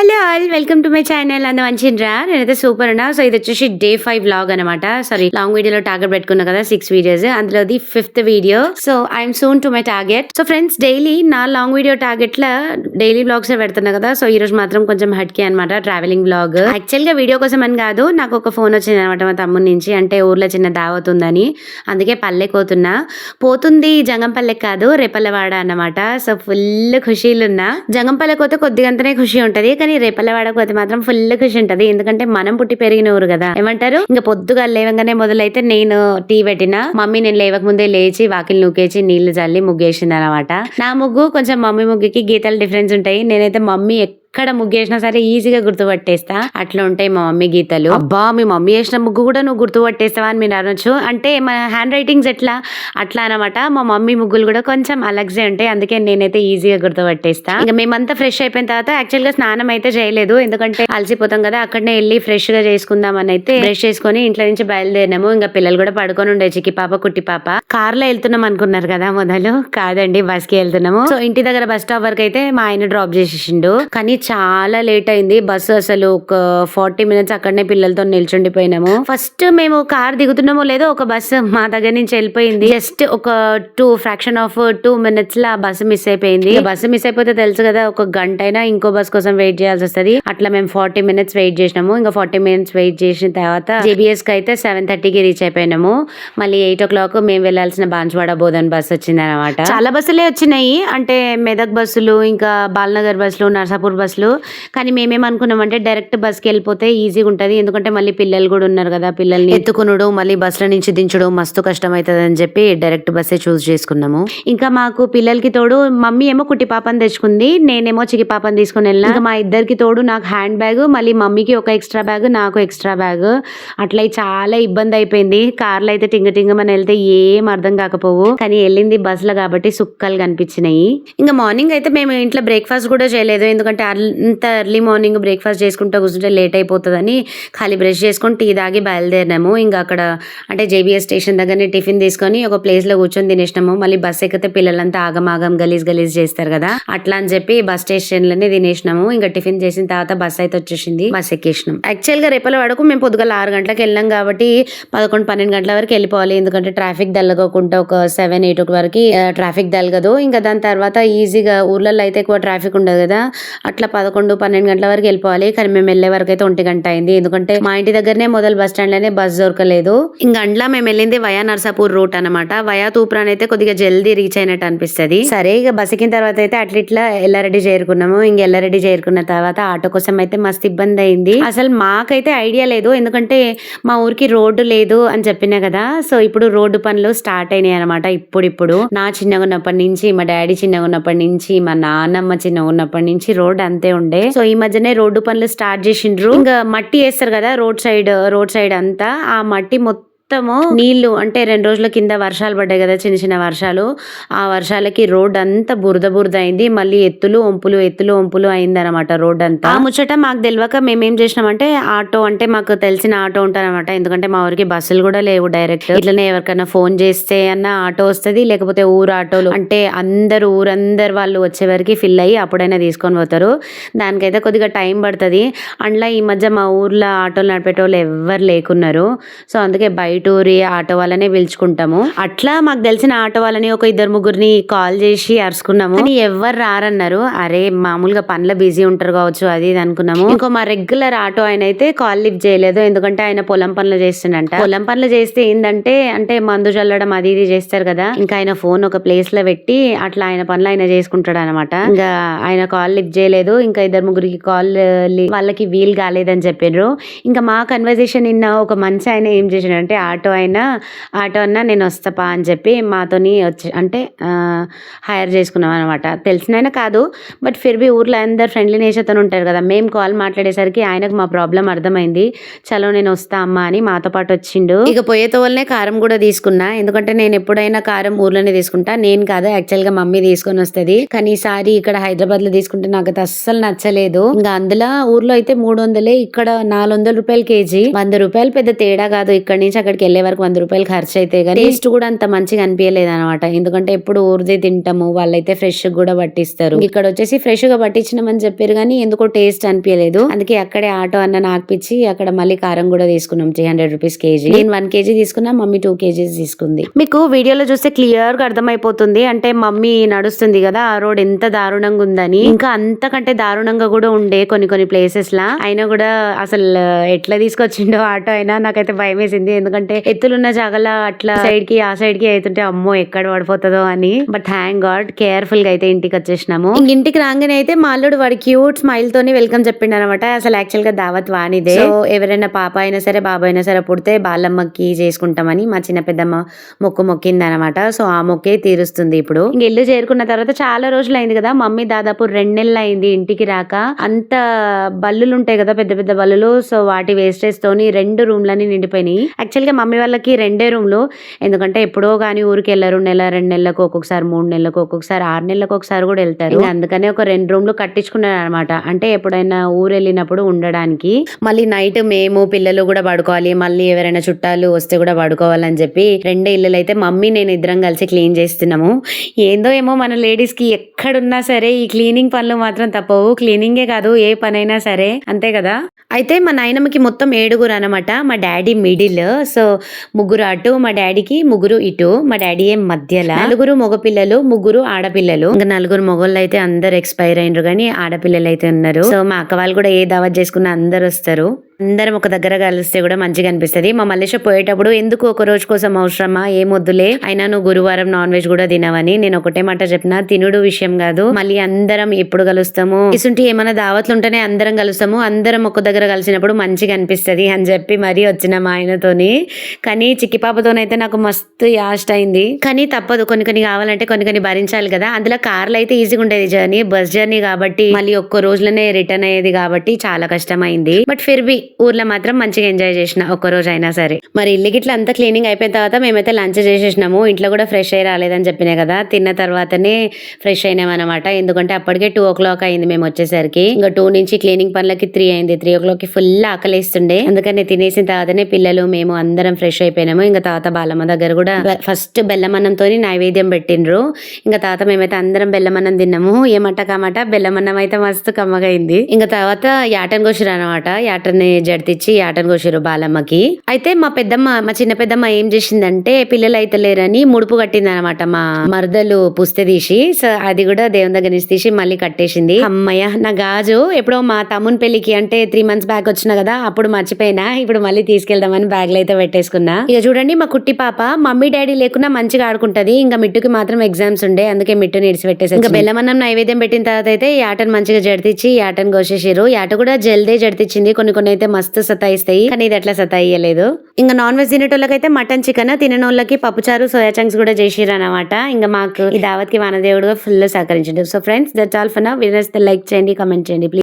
Hello all welcome to my channel అంద మంచిరా నేనైతే సూపర్ అన్నా. సో ఇది వచ్చేసి డే 5 వ్లాగ్ అనమాట. సారీ లాంగ్ వీడియోలో టార్గెట్ పెట్టుకున్నా కదా 6 వీడియోస్, అందులోది 5th video. So I'm soon to my target. So friends daily నా లాంగ్ వీడియో టార్గెట్ లా డైలీ వ్లాగ్స్ పెడుతున్నా కదా. సో ఈ రోజు మాత్రం కొంచెం హట్కే అనమాట, ట్రావెలింగ్ వ్లాగ్. యాక్చువల్ గా వీడియో కోసం అని కాదు, నాకు ఒక ఫోన్ వచ్చింది అనమాట మా తమ్ముడి నుంచి. అంటే ఊర్లో చిన్న దావత్ ఉందని, అందుకే పల్లెకి పోతుంది జంగంపల్లెకి కాదు, రేపల్లవాడ అన్నమాట. So full ఖుషీలున్నా. జంగంపల్లెకి పోతే కొద్దిగంతనే ఖుషి ఉంటది, కానీ రేపల్లవాడకు పోతే మాత్రం ఫుల్ ఖుషి ఉంటది. ఎందుకంటే మనం పుట్టి పెరిగిన ఊరు కదా. ఏమంటారు, ఇంకా పొద్దుగా లేవగానే మొదలైతే నేను టీ పెట్టిన, మమ్మీ నేను లేవక ముందే లేచి వాకిలి నూకేసి నీళ్లు చల్లి ముగ్గేసింది అనమాట. నా ముగ్గు కొంచెం మమ్మీ ముగ్గుకి గీతలు డిఫరెన్స్ ఉంటాయి. నేనైతే మమ్మీ ఎక్కడ ముగ్గేసినా సరే ఈజీగా గుర్తుపట్టేస్తా, అట్లా ఉంటాయి మా మమ్మీ గీతలు. అబ్బా మీ మమ్మీ వేసిన ముగ్గు కూడా నువ్వు గుర్తుపట్టేస్తావా అని మీరు అనొచ్చు. అంటే మన హ్యాండ్ రైటింగ్స్ ఎట్లా అట్లా అనమాట. మా మమ్మీ ముగ్గులు కూడా కొంచెం అలగ్జే ఉంటాయి, అందుకే నేనైతే ఈజీగా గుర్తుపట్టేస్తా. ఇంకా మేమంతా ఫ్రెష్ అయిపోయిన తర్వాత యాక్చువల్ గా స్నానం అయితే చేయలేదు, ఎందుకంటే అలసిపోతాం కదా. అక్కడనే వెళ్ళి ఫ్రెష్ గా చేసుకుందాం అని అయితే బ్రష్ చేసుకుని ఇంట్లో నుంచి బయలుదేరినాము. ఇంకా పిల్లలు కూడా పడుకొని ఉండే, చిక్కి పాప కుట్టి పాప. కార్ లో వెళ్తున్నాం అనుకున్నారు కదా, మొదలు కాదండి బస్ కి వెళ్తున్నాము. సో ఇంటి దగ్గర బస్ స్టాప్ వరకు అయితే మా ఆయన డ్రాప్ చేసేసిండు, కానీ చాలా లేట్ అయింది బస్సు. అసలు ఒక 40 minutes అక్కడనే పిల్లలతో నిల్చుండిపోయినాము. ఫస్ట్ మేము కార్ దిగుతున్నామో లేదో ఒక బస్సు మా దగ్గర నుంచి వెళ్ళిపోయింది. జస్ట్ ఒక fraction of 2 minutes law bus miss అయిపోయింది. బస్సు మిస్ అయిపోతే తెలుసు కదా, ఒక గంట అయినా ఇంకో బస్ కోసం వెయిట్ చేయాల్సి వస్తుంది. అట్లా మేము 40 minutes వెయిట్ చేసినాము. ఇంకా 40 minutes వెయిట్ చేసిన తర్వాత జేబీఎస్ కి అయితే 7:30కి రీచ్ అయిపోయినాము. మళ్ళీ 8 o'clock మేము వెళ్లాల్సిన బాన్స్వాడ బోధన్ బస్ వచ్చింది అనమాట. చాలా బస్సులే వచ్చినాయి, అంటే మెదక్ బస్సులు, ఇంకా బాలనగర్ బస్సులు, నర్సాపూర్ బస్సులు. కానీ మేమేమనుకున్నామంటే డైరెక్ట్ బస్ కి వెళ్ళిపోతే ఈజీగా ఉంటది, ఎందుకంటే మళ్ళీ పిల్లలు కూడా ఉన్నారు కదా, పిల్లల్ని ఎత్తుకునుడు మళ్ళీ బస్సుల నుంచి దించడం మస్తు కష్టం అవుతుంది అని చెప్పి డైరెక్ట్ బస్సే చూస్ చేసుకున్నాము. ఇంకా మాకు పిల్లలకి తోడు మమ్మీ ఏమో కుట్టి పాపని తెచ్చుకుంది, నేనేమో చికి పాపని తీసుకుని వెళ్ళినా. ఇంకా మా ఇద్దరికి తోడు నాకు హ్యాండ్ బ్యాగ్, మళ్ళీ మమ్మీకి ఒక ఎక్స్ట్రా బ్యాగ్, నాకు ఎక్స్ట్రా బ్యాగ్. అట్లా చాలా ఇబ్బంది అయిపోయింది. కార్లో అయితే టింగ మన వెళ్తే ఏం అర్థం కాకపోవు, కానీ వెళ్ళింది బస్సులో కాబట్టి సుక్కలు కనిపించినాయి. ఇంకా మార్నింగ్ అయితే మేము ఇంట్లో బ్రేక్ఫాస్ట్ కూడా చేయలేదు, ఎందుకంటే అంత ఎర్లీ మార్నింగ్ బ్రేక్ఫాస్ట్ చేసుకుంటూ కూర్చుంటే లేట్ అయిపోతుందని ఖాళీ బ్రష్ చేసుకొని టీ తాగి బయలుదేరినాము. ఇంకా అక్కడ అంటే జేబీఎస్ స్టేషన్ దగ్గరనే టిఫిన్ తీసుకొని ఒక ప్లేస్ లో కూర్చొని తినేసినాము. మళ్ళీ బస్ ఎక్కితే పిల్లలంతా ఆగమాగం గలీజ్ చేస్తారు కదా, అట్లా అని చెప్పి బస్ స్టేషన్ లోనే తినేసినాము. ఇంకా టిఫిన్ చేసిన తర్వాత బస్ అయితే వచ్చేసింది, బస్ ఎక్కేసినాం. యాక్చువల్ గా రేపల్లవాడకు మేము పొద్దుగల 6 గంటలకు వెళ్ళాం కాబట్టి 11-12 గంటల వరకు వెళ్ళిపోవాలి, ఎందుకంటే ట్రాఫిక్ దల్లగకుండా ఒక 7-8 వరకు ట్రాఫిక్ దలగదు. ఇంకా దాని తర్వాత ఈజీగా ఊర్లలో అయితే ఎక్కువ ట్రాఫిక్ ఉండదు కదా, అట్లా 11-12 గంటల వరకు వెళ్ళిపోవాలి. కానీ మేము వెళ్ళే వరకు అయితే 1 గంట అయింది, ఎందుకంటే మా ఇంటి దగ్గరనే మొదలు బస్ స్టాండ్ లోనే బస్ దొరకలేదు. ఇంకా అండ్లా మేము వెళ్ళింది వయా నర్సాపూర్ రూట్ అనమాట. వయా తూప్రాన్ అయితే కొద్దిగా జల్దీ రీచ్ అయినట్టు అనిపిస్తుంది. సరే ఇక బస్ ఎక్కిన తర్వాత అయితే అట్లా ఎల్లారెడ్డి చేరుకున్నాము. ఇంక ఎల్లారెడ్డి చేరుకున్న తర్వాత ఆటో కోసం అయితే మస్తు ఇబ్బంది అయింది. అసలు మాకైతే ఐడియా లేదు, ఎందుకంటే మా ఊరికి రోడ్డు లేదు అని చెప్పినా కదా. సో ఇప్పుడు రోడ్డు పనులు స్టార్ట్ అయినాయి అనమాట. ఇప్పుడు నా చిన్నగా ఉన్నప్పటి నుంచి, మా డాడీ చిన్నగా ఉన్నప్పటి నుంచి, మా నాన్నమ్మ చిన్నగా ఉన్నప్పటి నుంచి రోడ్ అంతే ఉండే. సో ఈ మధ్యనే రోడ్డు పనులు స్టార్ట్ చేసిండ్రు. ఇంకా మట్టి వేస్తారు కదా రోడ్ సైడ్ అంతా, ఆ మట్టి మొత్తము నీళ్లు, అంటే 2 రోజుల కింద వర్షాలు పడ్డాయి కదా, చిన్న వర్షాలు. ఆ వర్షాలకి రోడ్ అంతా బురద అయింది. మళ్ళీ ఎత్తులు వంపులు అయింది అనమాట రోడ్ అంతా. ఆ ముచ్చట మాకు తెలియక మేమేం చేసినామంటే ఆటో, అంటే మాకు తెలిసిన ఆటో ఉంటారనమాట, ఎందుకంటే మా ఊరికి బస్సులు కూడా లేవు డైరెక్ట్. ఇట్లనే ఎవరికైనా ఫోన్ చేస్తే అన్న ఆటో వస్తుంది, లేకపోతే ఊరు ఆటోలు, అంటే ఊరందరు వాళ్ళు వచ్చే వరకు ఫిల్ అయ్యి అప్పుడైనా తీసుకొని పోతారు. దానికైతే కొద్దిగా టైం పడుతుంది. అందులో ఈ మధ్య మా ఊర్లో ఆటోలు నడిపేటోళ్ళు ఎవ్వరు లేకున్నారు. సో అందుకే బయట ఊరి ఆటో వాళ్ళనే పిలుచుకుంటాము. అట్లా మాకు తెలిసిన ఆటో వాళ్ళని ఒక 2-3 కాల్ చేసి అరుచుకున్నాము, కానీ ఎవ్వరు రారన్నారు. అరే మామూలుగా పనుల బిజీ ఉంటారు కావచ్చు అది ఇది అనుకున్నాము. ఇంకో మా రెగ్యులర్ ఆటో ఆయన అయితే కాల్ లిఫ్ట్ చేయలేదు, ఎందుకంటే ఆయన పొలం పనులు చేస్తుండంట. పొలం పనులు చేస్తే ఏంటంటే, అంటే మందు చల్లడం అది ఇది చేస్తారు కదా, ఇంకా ఆయన ఫోన్ ఒక ప్లేస్ లో పెట్టి అట్లా ఆయన పనులు ఆయన చేసుకుంటాడు అనమాట. ఇంకా ఆయన కాల్ లిఫ్ట్ చేయలేదు. ఇంకా 2-3 కాల్ వాళ్ళకి వీలు కాలేదని చెప్పారు. ఇంకా మా కన్వర్జేషన్ నిన్న ఒక మంచి ఆయన ఏం చేసాడంటే, ఆటో అన్న నేను వస్తాపా అని చెప్పి మాతోని వచ్చి, అంటే హైర్ చేసుకున్నాం అనమాట. తెలిసిన కాదు, బట్ ఫిర్బీ ఊర్లో అందరు ఫ్రెండ్లీ నేచర్తో ఉంటారు కదా. మేము కాల్ మాట్లాడేసరికి ఆయనకు మా ప్రాబ్లం అర్థమైంది. చలో నేను వస్తా అమ్మా అని మాతో పాటు వచ్చిండు. ఇక పోయేతో వల్లనే కారం కూడా తీసుకున్నా, ఎందుకంటే నేను ఎప్పుడైనా కారం ఊర్లోనే తీసుకుంటా, నేను కాదు యాక్చువల్ గా మమ్మీ తీసుకొని వస్తుంది. కానీ ఈసారి ఇక్కడ హైదరాబాద్ లో తీసుకుంటే నాకు అస్సలు నచ్చలేదు. ఇంకా అందులో ఊర్లో అయితే 300, ఇక్కడ 400 రూపాయలు కేజీ. 100 రూపాయలు పెద్ద తేడా కాదు. ఇక్కడ నుంచి అక్కడికి అక్కడికి వెళ్ళే వరకు 100 రూపాయలు ఖర్చు అయితే కానీ టేస్ట్ కూడా అంత మంచిగా అనిపించలేదు అనమాట. ఎందుకంటే ఎప్పుడు ఊరిదే తింటాము, వాళ్ళైతే ఫ్రెష్ కూడా పట్టిస్తారు. ఇక్కడ వచ్చేసి ఫ్రెష్ గా పట్టించినామని చెప్పారు కానీ ఎందుకో టేస్ట్ అనిపించలేదు. అందుకే అక్కడే ఆటో అన్న నాకిపించి అక్కడ మళ్ళీ కారం కూడా తీసుకున్నాం 300 రూపీస్ కేజీ. నేను 1 కేజీ తీసుకున్నా, మమ్మీ 2 కేజీస్ తీసుకుంది. మీకు వీడియోలో చూస్తే క్లియర్ గా అర్థమైపోతుంది. అంటే మమ్మీ నడుస్తుంది కదా ఆ రోడ్ ఎంత దారుణంగా ఉందని. ఇంకా అంతకంటే దారుణంగా కూడా ఉండే కొన్ని ప్లేసెస్ లా. అయినా కూడా అసలు ఎట్లా తీసుకొచ్చిండో ఆటో అయినా నాకైతే భయం వేసింది. ఎందుకంటే ఎత్తులున్న జాగలా అట్లా సైడ్ కి ఆ సైడ్ కి అవుతుంటే అమ్మో ఎక్కడ పడిపోతుందో అని. బట్ థ్యాంక్ గాడ్ కేర్ఫుల్ గా అయితే ఇంటికి వచ్చేసినాము. ఇంటికి రాగానే అయితే మా అల్లుడు వాడి క్యూట్ స్మైల్ తోని వెల్కమ్ చెప్పిండు అనమాట. అసలు యాక్చువల్ గా దావత్ వానిదే. సో ఎవరైనా పాప అయినా సరే బాబు అయినా సరే పుడితే బాలమ్మకి చేసుకుంటామని మా చిన్న పెద్దమ్మ మొక్కింది అనమాట. సో ఆ మొక్కే తీరుస్తుంది ఇప్పుడు. ఇంక ఇల్లు చేరుకున్న తర్వాత చాలా రోజులు అయింది కదా, మమ్మీ దాదాపు 2 నెలలు అయింది ఇంటికి రాక. అంత బల్లులు ఉంటాయి కదా పెద్ద పెద్ద బల్లులు, సో వాటి వేస్టేజ్ తోని 2 రూమ్లని నిండిపోయినాయి. యాక్చువల్ గా మమ్మీ వాళ్ళకి 2 రూమ్లు, ఎందుకంటే ఎప్పుడో గానీ ఊరికి వెళ్ళారు. నెల 2 నెలలకు ఒక్కొక్కసారి, 3 నెలలకు ఒక్కొక్కసారి, 6 నెలలకు ఒకసారి కూడా వెళ్తారు. అందుకనే ఒక 2 రూమ్లు కట్టించుకున్నారు అనమాట. అంటే ఎప్పుడైనా ఊరు వెళ్ళినప్పుడు ఉండడానికి. మళ్ళీ నైట్ మేము పిల్లలు కూడా పడుకోవాలి, మళ్ళీ ఎవరైనా చుట్టాలు వస్తే కూడా పడుకోవాలని చెప్పి 2 ఇల్లులు అయితే మమ్మీ నేను ఇద్దరం కలిసి క్లీన్ చేస్తున్నాము. ఏందో ఏమో మన లేడీస్ కి ఎక్కడున్నా సరే ఈ క్లీనింగ్ పనులు మాత్రం తప్పవు. క్లీనింగే కాదు ఏ పనైనా సరే, అంతే కదా. అయితే మా నాయనమ్మకి మొత్తం 7 అనమాట. మా డాడీ మిడిల్, సో 3 అటు, మా డాడీకి 3 ఇటు, మా డాడీ ఏం మధ్యలో. 4 మగపిల్లలు, 3 ఆడపిల్లలు. ఇంకా 4 మగోళ్ళు అయితే అందరు ఎక్స్పైర్ అయినరు కానీ ఆడపిల్లలు అయితే ఉన్నారు. సో మా అక్క వాళ్ళు కూడా ఏ దావత్ చేసుకున్నా అందరు వస్తారు. అందరం ఒక దగ్గర కలిస్తే కూడా మంచిగా అనిపిస్తుంది. మా మల్లేష పోయేటప్పుడు ఎందుకు ఒక రోజు కోసం అవసరమా, ఏమొద్దులే, అయినా నువ్వు గురువారం నాన్ వెజ్ కూడా తినవని నేను ఒకటే మాట చెప్పిన. తినుడు విషయం కాదు, మళ్ళీ అందరం ఎప్పుడు కలుస్తాము, ఇసుంటి ఏమైనా దావత్లు ఉంటేనే అందరం కలుస్తాము, అందరం ఒక దగ్గర కలిసినప్పుడు మంచిగా అనిపిస్తుంది అని చెప్పి మరీ వచ్చిన మా ఆయనతోని. కానీ చిక్కిపాపతోనైతే నాకు మస్తు యాస్ట్ అయింది. కానీ తప్పదు, కొన్ని కావాలంటే కొన్ని భరించాలి కదా. అందులో కార్లు అయితే ఈజీగా ఉండేది జర్నీ, బస్ జర్నీ కాబట్టి మళ్ళీ ఒక్క రోజులోనే రిటర్న్ అయ్యేది కాబట్టి చాలా కష్టమైంది. బట్ ఫిర్బి ఊర్లో మాత్రం మంచిగా ఎంజాయ్ చేసిన ఒక్క రోజు అయినా సరే. మరి ఇల్లు గిట్లా అంతా క్లీనింగ్ అయిపోయిన తర్వాత మేమైతే లంచ్ చేసేసినాము. ఇంట్లో కూడా ఫ్రెష్ అయ్యి రాలేదని చెప్పినా కదా, తిన్న తర్వాతనే ఫ్రెష్ అయినామన్నమాట. ఎందుకంటే అప్పటికే 2 o'clock అయింది మేము వచ్చేసరికి. ఇంకా 2 నుంచి క్లీనింగ్ పనులకి 3 అయింది. 3 o'clock ఫుల్ ఆకలిస్తుండే. అందుకని తినేసిన తర్వాతనే పిల్లలు మేము అందరం ఫ్రెష్ అయిపోయినాము. ఇంకా తాత బాలమ్మ దగ్గర కూడా ఫస్ట్ బెల్లమన్నంతో నైవేద్యం పెట్టిండ్రు. ఇంకా తాత మేమైతే అందరం బెల్లమన్నం తిన్నాము. ఏమట కామాట బెల్లమన్నం అయితే మస్తు కమ్మగైంది. ఇంకా తర్వాత యాటన్ కోసిరు అనమాట. యాటన్ని జడితిచ్చి యాటన్ కోసిరు బాలమ్మకి. అయితే మా చిన్న పెద్దమ్మ ఏం చేసిందంటే పిల్లలు అయితే లేరని ముడుపు కట్టింది అనమాట. మా మరదలు పుస్తే తీసి, సో అది కూడా దేవుని దగ్గర నుంచి తీసి మళ్ళీ కట్టేసింది. అమ్మయ్య, నా గాజు ఎప్పుడో మా తమ్ముని పెళ్లికి అంటే 3 months బ్యాక్ వచ్చిన కదా అప్పుడు మర్చిపోయినా. ఇప్పుడు మళ్ళీ తీసుకెళ్దామని బ్యాగ్ లో అయితే పెట్టేసుకున్నా. ఇక చూడండి మా కుట్టి పాప మమ్మీ డాడీ లేకున్నా మంచిగా ఆడుకుంటది. ఇంకా మిట్టుకి మాత్రం ఎగ్జామ్స్ ఉండే, అందుకే మిట్టుని ఇడిచి పెట్టేసి ఇంకా బెల్లమన్నం నైవేద్యం పెట్టిన తర్వాత అయితే యాటన్ మంచిగా జడితిచ్చి యాటన్ కోసేసారు. యాట కూడా జల్దే జడితిచ్చింది. కొన్ని అయితే మస్తు సతాయిస్తాయి, కానీ ఇది అట్లా సతాయియలేదు. ఇంకా నాన్ వెజ్ తినేటోళ్ళకైతే మటన్ చికెన్, తిననోళ్ళకి పప్పుచారు సోయా చంక్స్ కూడా చేసిరు అనమాట. ఇంకా మాకు ఈ దావత్ కి వానదేవుడుగా ఫుల్ సహకరించండి. So friends, that's all for now. Videos like చేయండి, కమెంట్ చేయండి ప్లీజ్.